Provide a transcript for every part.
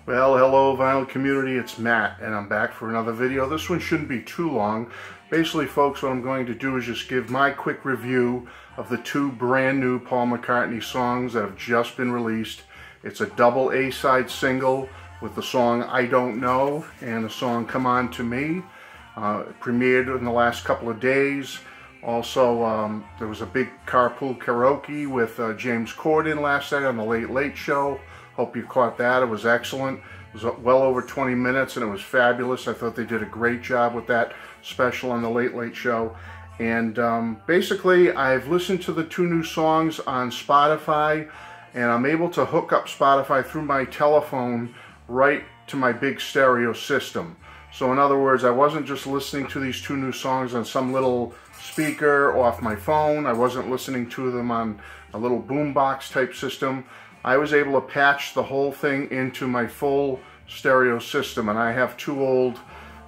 Well, hello vinyl community, it's Matt and I'm back for another video. This one shouldn't be too long. Basically folks, what I'm going to do is just give my quick review of the two brand new Paul McCartney songs that have just been released. It's a double A-side single with the song I Don't Know and the song Come On To Me. It premiered in the last couple of days. Also, there was a big carpool karaoke with James Corden last night on the Late Late Show. Hope you caught that. It was excellent. It was well over 20 minutes and it was fabulous. I thought they did a great job with that special on the Late Late Show. And basically, I've listened to the two new songs on Spotify, and I'm able to hook up Spotify through my telephone right to my big stereo system. So in other words, I wasn't just listening to these two new songs on some little speaker off my phone. I wasn't listening to them on a little boombox type system. I was able to patch the whole thing into my full stereo system, and I have two old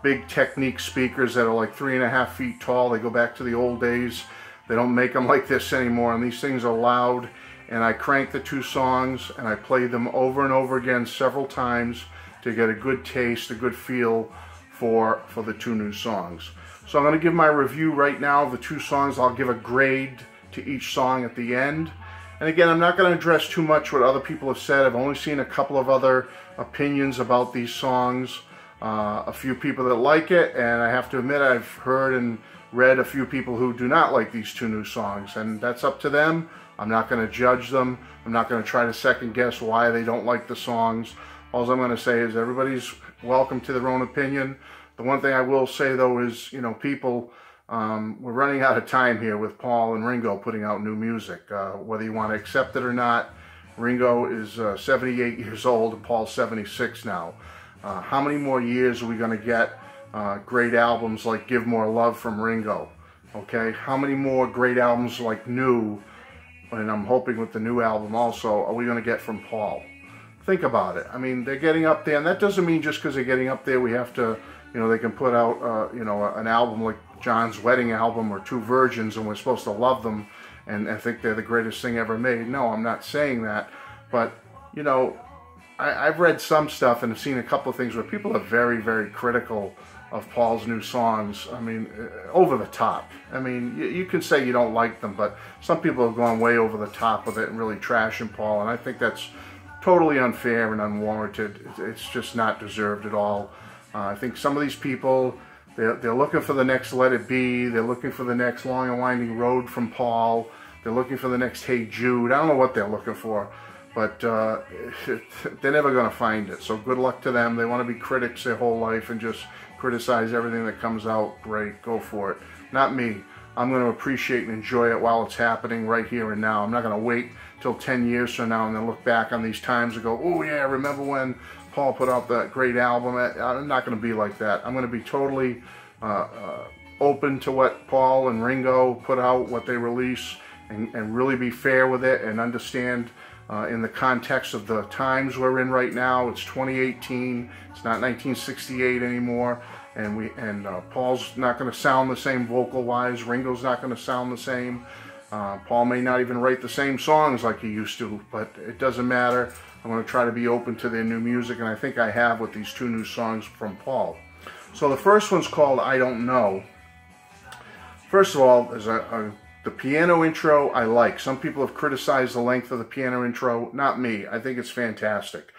big Technique speakers that are like 3.5 feet tall. They go back to the old days. They don't make them like this anymore, and these things are loud. And I crank the two songs and I play them over and over again several times to get a good taste, a good feel for the two new songs. So I'm going to give my review right now of the two songs. I'll give a grade to each song at the end. And again, I'm not going to address too much what other people have said. I've only seen a couple of other opinions about these songs. A few people that like it, and I have to admit I've heard and read a few people who do not like these two new songs. And that's up to them. I'm not going to judge them. I'm not going to try to second guess why they don't like the songs. All I'm going to say is everybody's welcome to their own opinion. The one thing I will say though is, you know, people, we're running out of time here with Paul and Ringo putting out new music. Whether you want to accept it or not, Ringo is 78 years old and Paul's 76 now. How many more years are we going to get great albums like Give More Love from Ringo? Okay, how many more great albums like New, and I'm hoping with the new album also, are we going to get from Paul? Think about it. I mean, they're getting up there, and that doesn't mean just because they're getting up there we have to, you know, they can put out, you know, an album like John's wedding album or Two Virgins and we're supposed to love them and think they're the greatest thing ever made. No, I'm not saying that. But, you know, I've read some stuff and have seen a couple of things where people are very, very critical of Paul's new songs. I mean, over the top. I mean, you can say you don't like them, but some people have gone way over the top with it and really trashing Paul, and I think that's totally unfair and unwarranted. It's just not deserved at all. I think some of these people, they're looking for the next Let It Be, they're looking for the next Long and Winding Road from Paul, they're looking for the next Hey Jude. I don't know what they're looking for, but they're never going to find it. So good luck to them. They want to be critics their whole life and just criticize everything that comes out. Great, go for it. Not me. I'm going to appreciate and enjoy it while it's happening right here and now. I'm not going to wait till 10 years from now and then look back on these times and go, oh yeah, remember when Paul put out that great album? I'm not going to be like that. I'm going to be totally open to what Paul and Ringo put out, what they release, and really be fair with it and understand in the context of the times we're in right now. It's 2018. It's not 1968 anymore, and Paul's not going to sound the same vocal-wise. Ringo's not going to sound the same. Paul may not even write the same songs like he used to, but it doesn't matter. I'm going to try to be open to their new music, and I think I have with these two new songs from Paul. So the first one's called I Don't Know. First of all, there's the piano intro I like. Some people have criticized the length of the piano intro. Not me. I think it's fantastic.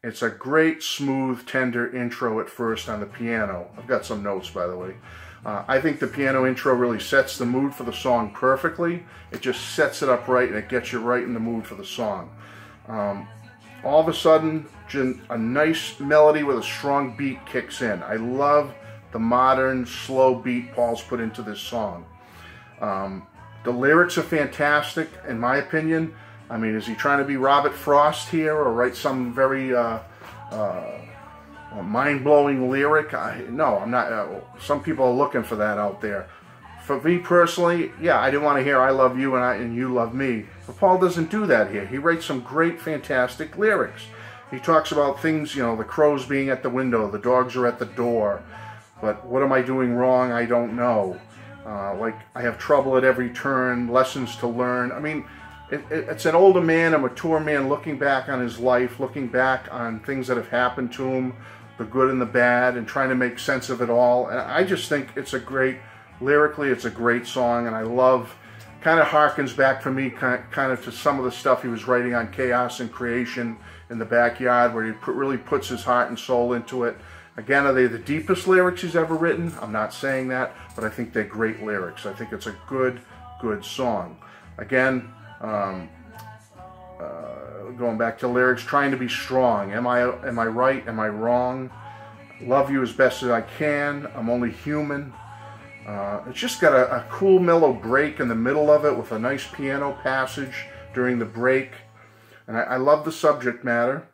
It's a great, smooth, tender intro at first on the piano. I've got some notes, by the way. I think the piano intro really sets the mood for the song perfectly. It just sets it up right and it gets you right in the mood for the song. All of a sudden, a nice melody with a strong beat kicks in. I love the modern, slow beat Paul's put into this song. The lyrics are fantastic, in my opinion. I mean, is he trying to be Robert Frost here or write some very mind-blowing lyric? No, I'm not. Some people are looking for that out there. For me personally, yeah, I didn't want to hear I love you and you love me. But Paul doesn't do that here. He writes some great, fantastic lyrics. He talks about things, you know, the crows being at the window, the dogs are at the door. But what am I doing wrong? I don't know. Like, I have trouble at every turn, lessons to learn. I mean, it's an older man, a mature man looking back on his life, looking back on things that have happened to him, the good and the bad, and trying to make sense of it all. And I just think it's a great, lyrically, it's a great song, and I love, kind of harkens back for me kind of to some of the stuff he was writing on Chaos and Creation in the Backyard, where he really puts his heart and soul into it. Again, are they the deepest lyrics he's ever written? I'm not saying that, but I think they're great lyrics. I think it's a good song. Again, going back to lyrics, trying to be strong. Am I right? Am I wrong? Love you as best as I can. I'm only human. It's just got a cool mellow break in the middle of it with a nice piano passage during the break. And I love the subject matter.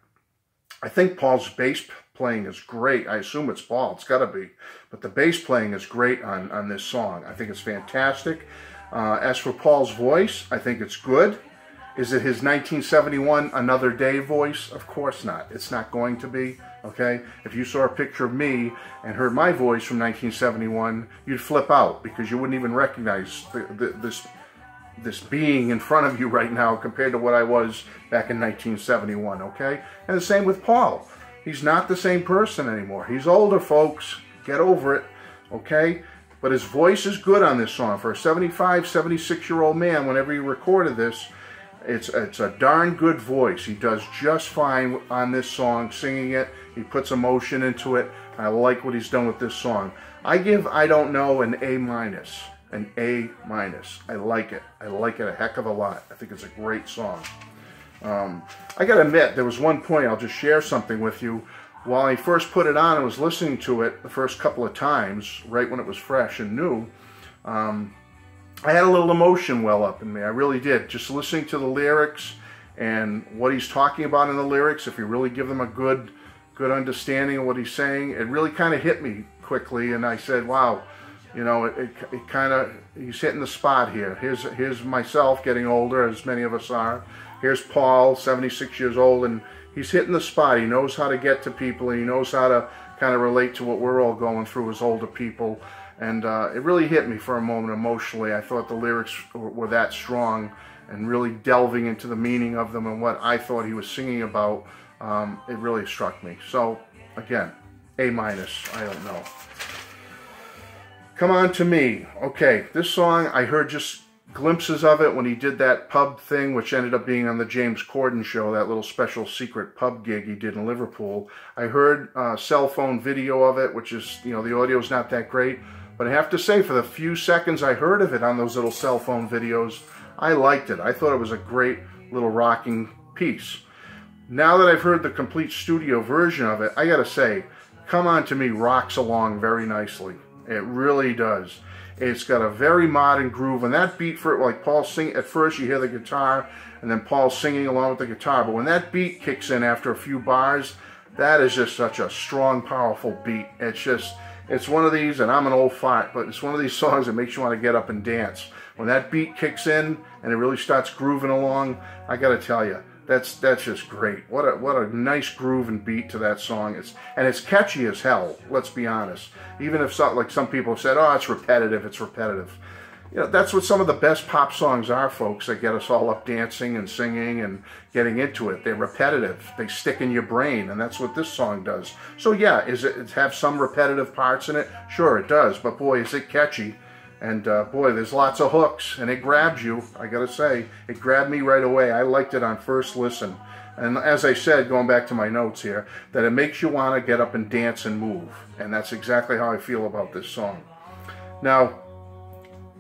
I think Paul's bass playing is great. I assume it's Paul. It's got to be. But the bass playing is great on this song. I think it's fantastic. As for Paul's voice, I think it's good. Is it his 1971 Another Day voice? Of course not. It's not going to be, okay? If you saw a picture of me and heard my voice from 1971, you'd flip out because you wouldn't even recognize this being in front of you right now compared to what I was back in 1971, okay? And the same with Paul. He's not the same person anymore. He's older, folks. Get over it, okay? But his voice is good on this song. For a 75, 76-year-old man, whenever he recorded this, it's a darn good voice. He does just fine on this song, singing it. He puts emotion into it. I like what he's done with this song. I give I Don't Know an A-. An A-. I like it. I like it a heck of a lot. I think it's a great song. I gotta admit, there was one point, I'll just share something with you. While I first put it on and was listening to it the first couple of times, right when it was fresh and new, I had a little emotion well up in me. I really did. Just listening to the lyrics and what he's talking about in the lyrics, if you really give them a good understanding of what he's saying, it really kind of hit me quickly, and I said, wow, you know, it kind of, he's hitting the spot here. Here's myself getting older, as many of us are. Here's Paul, 76 years old, and he's hitting the spot. He knows how to get to people, and he knows how to kind of relate to what we're all going through as older people. And it really hit me for a moment emotionally. I thought the lyrics were that strong, and really delving into the meaning of them and what I thought he was singing about, it really struck me. So, again, A-. I don't know. Come On To Me. Okay, this song, I heard just glimpses of it when he did that pub thing, which ended up being on the James Corden show, that little special secret pub gig he did in Liverpool. I heard a cell phone video of it, which is, you know, the audio's not that great. But I have to say, for the few seconds I heard of it on those little cell phone videos, I liked it. I thought it was a great little rocking piece. Now that I've heard the complete studio version of it, I gotta say, Come On To Me rocks along very nicely. It really does. It's got a very modern groove, and that beat for it, like Paul singing, at first you hear the guitar, and then Paul singing along with the guitar, but when that beat kicks in after a few bars, that is just such a strong, powerful beat. It's one of these, and I'm an old fart, but it's one of these songs that makes you want to get up and dance. When that beat kicks in, and it really starts grooving along, I gotta tell you, that's just great. What a nice groove and beat to that song. It's catchy as hell, let's be honest. Even if like some people have said, oh, it's repetitive, it's repetitive. You know, that's what some of the best pop songs are, folks, that get us all up dancing and singing and getting into it. They're repetitive. They stick in your brain, and that's what this song does. So yeah, is it have some repetitive parts in it? Sure, it does, but boy, is it catchy. And boy, there's lots of hooks, and it grabs you, I gotta say. It grabbed me right away. I liked it on first listen. And as I said, going back to my notes here, that it makes you want to get up and dance and move. And that's exactly how I feel about this song. Now,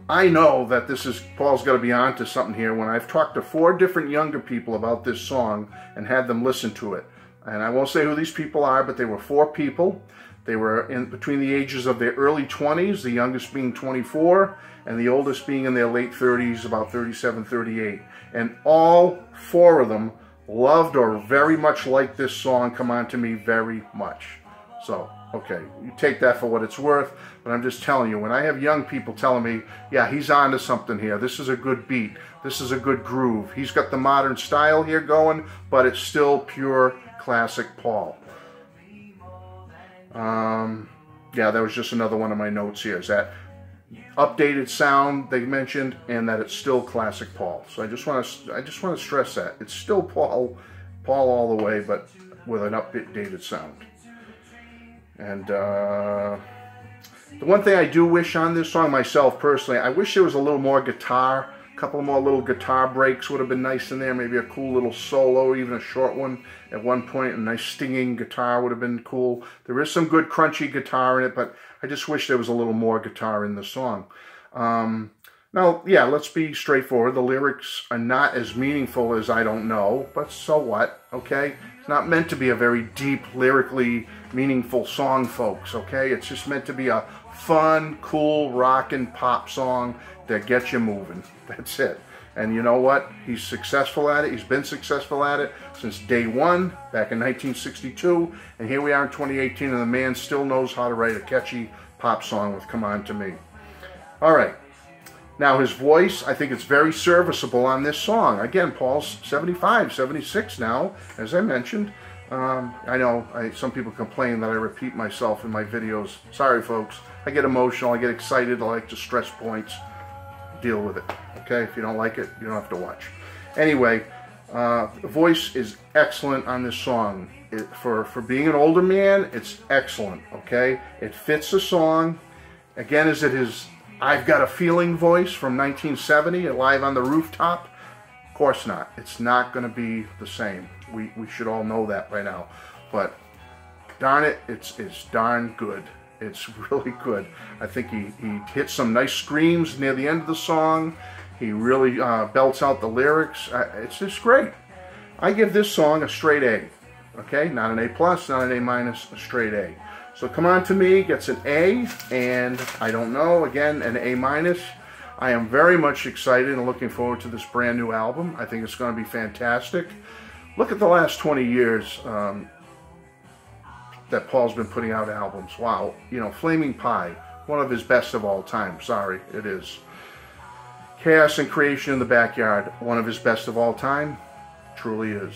I know that Paul's got to be on to something here when I've talked to 4 different younger people about this song and had them listen to it. And I won't say who these people are, but they were 4 people. They were in between the ages of their early 20s, the youngest being 24, and the oldest being in their late 30s, about 37, 38. And all 4 of them loved or very much liked this song, Come On To Me, very much. So, okay, you take that for what it's worth, but I'm just telling you, when I have young people telling me, yeah, he's on to something here, this is a good beat, this is a good groove, he's got the modern style here going, but it's still pure classic Paul. Yeah, that was just another one of my notes here, is that updated sound they mentioned, and that it's still classic Paul. So I just want to stress that it's still Paul all the way, but with an updated sound. And the one thing I do wish on this song myself personally, I wish there was a little more guitar. A couple more little guitar breaks would have been nice in there. Maybe a cool little solo, even a short one at one point. A nice stinging guitar would have been cool. There is some good crunchy guitar in it, but I just wish there was a little more guitar in the song. Now, yeah, let's be straightforward. The lyrics are not as meaningful as I Don't Know, but so what, okay? It's not meant to be a very deep, lyrically meaningful song, folks, okay? It's just meant to be a fun, cool, rockin' pop song that gets you moving. That's it. And you know what? He's successful at it. He's been successful at it since day one, back in 1962. And here we are in 2018, and the man still knows how to write a catchy pop song with Come On To Me. All right. Now, his voice, I think it's very serviceable on this song. Again, Paul's 75, 76 now, as I mentioned. I know some people complain that I repeat myself in my videos. Sorry, folks. I get emotional. I get excited. I like to stress points. Deal with it. Okay? If you don't like it, you don't have to watch. Anyway, the voice is excellent on this song. For being an older man, it's excellent. Okay? It fits the song. Again, is it his I've Got a Feeling voice from 1970, Live on the Rooftop? Of course not. It's not going to be the same. We should all know that by now. But darn it, it's darn good. It's really good. I think he hits some nice screams near the end of the song. He really belts out the lyrics. It's just great. I give this song a straight A. Okay? Not an A+, not an A-, a straight A. So Come On To Me gets an A, and I Don't Know, again, an A-. I am very much excited and looking forward to this brand new album. I think it's going to be fantastic. Look at the last 20 years that Paul's been putting out albums. Wow. You know, Flaming Pie, one of his best of all time. Sorry, it is. Chaos and Creation in the Backyard, one of his best of all time. Truly is.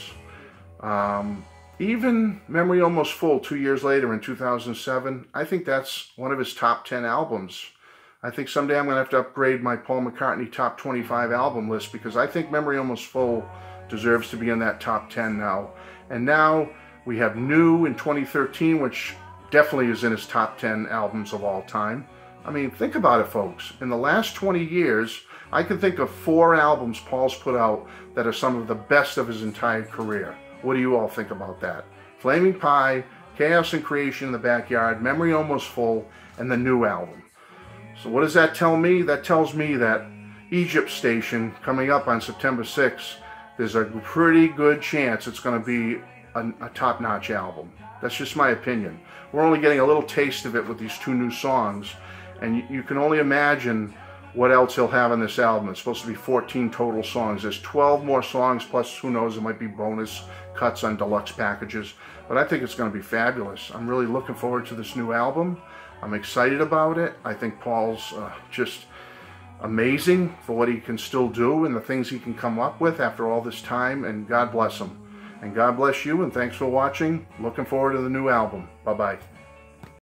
Even Memory Almost Full 2 years later in 2007, I think that's one of his top 10 albums. I think someday I'm going to have to upgrade my Paul McCartney top 25 album list, because I think Memory Almost Full deserves to be in that top 10 now. And now we have New in 2013, which definitely is in his top 10 albums of all time. I mean, think about it, folks. In the last 20 years, I can think of 4 albums Paul's put out that are some of the best of his entire career. What do you all think about that? Flaming Pie, Chaos and Creation in the Backyard, Memory Almost Full, and the New album. So what does that tell me? That tells me that Egypt Station, coming up on September 6th, there's a pretty good chance it's going to be a top-notch album. That's just my opinion. We're only getting a little taste of it with these 2 new songs, and you can only imagine what else he'll have on this album. It's supposed to be 14 total songs. There's 12 more songs, plus who knows, it might be bonus cuts on deluxe packages. But I think it's going to be fabulous. I'm really looking forward to this new album. I'm excited about it. I think Paul's just amazing for what he can still do and the things he can come up with after all this time, and God bless him. And God bless you, and thanks for watching. Looking forward to the new album. Bye-bye.